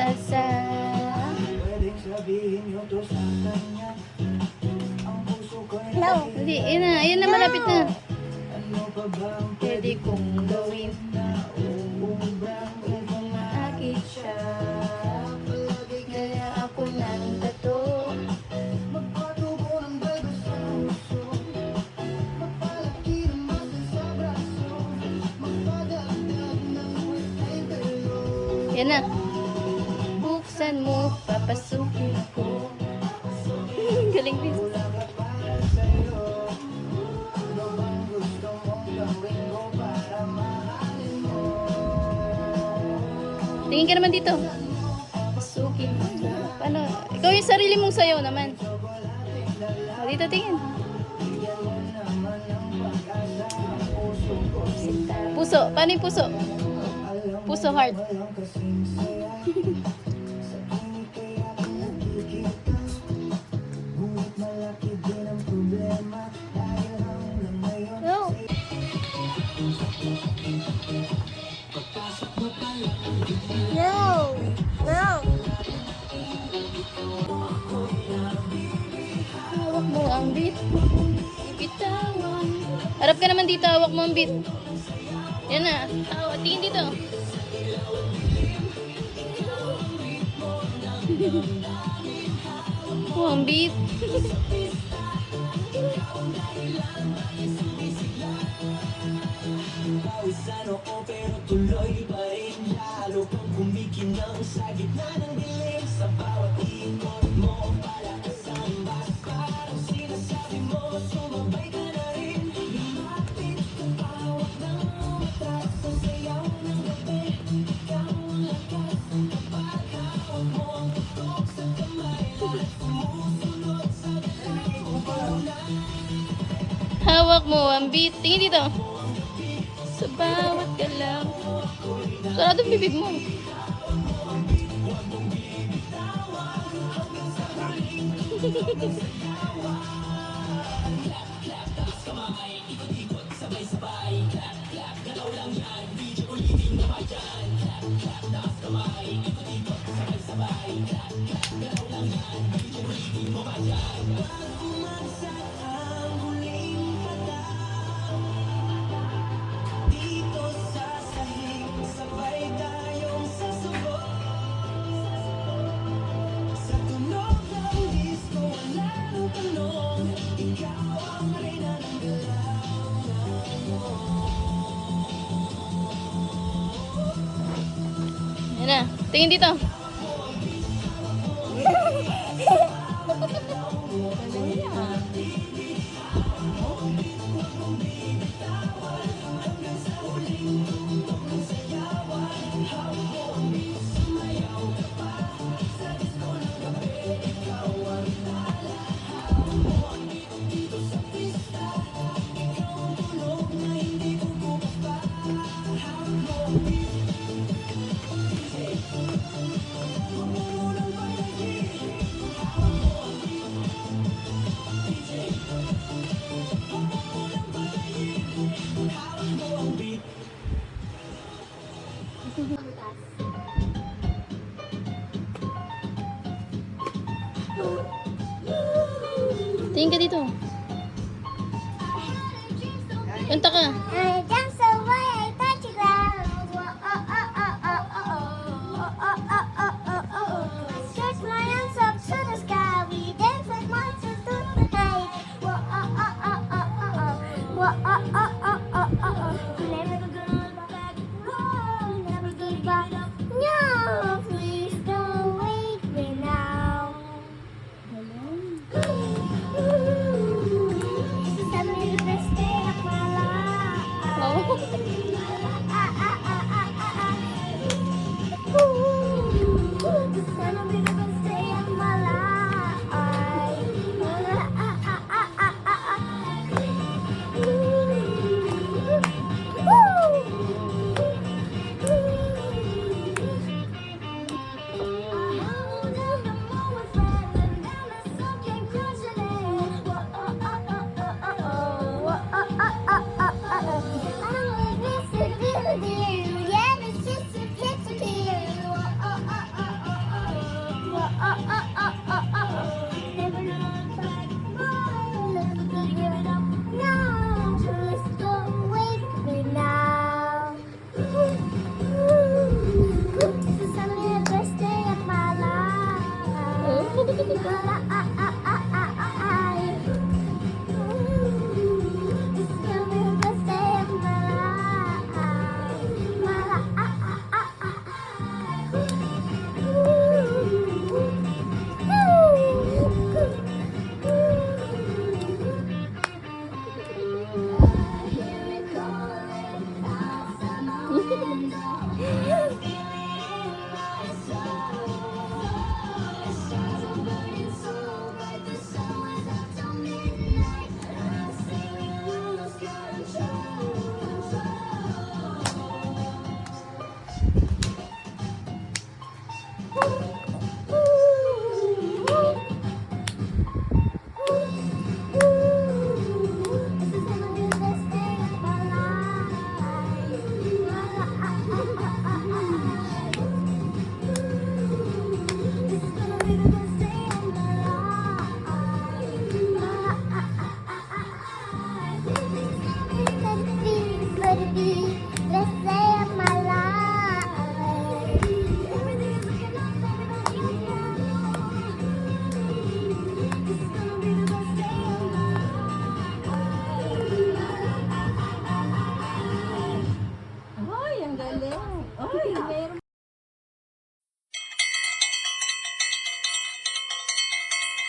pag-asa. No. Hindi, ayan na, malapit na. Pwede kong gawin kung maakit siya. Kaya ako ng tato. Yan na. Buksan mo, papasukin ko. Galing din. Tingin ka naman dito. Pasukin mo. Paano? Ikaw yung sarili mong sayo naman. O, dito tingin. Puso. Paano yung puso? Puso heart. No. No. No. Hawak mo ang beat. Bitawan. Harap ka naman dito. Hawak mo ang beat. Yan na. Tingin dito. Oh, ang beat. Pawisan ako pero tuloy pa rin. Lalo pang kumikinang sa gitna ng dilim. Sa bawat ikot mo para kasambas. Parang sinasabi mo sumabay ka na rin. Lumapit ka pawak ng mata. Sa sayaw ng gabi ikaw ang lakas. Kapag hawak mo ang tutok sa kamay na sumusunod sa dalay mo. Hawak mo ang beat. Tingin dito. Sa bawat galaw. Sarado ang bibig mo. Dito sa sahig, sabay tayong sasabog. Sa tunog ng disco, wala nang tanong. Ikaw ang reyna ng galaw. Yan na. Tingin dito. Tingin ka dito. Kanta ka. Ay,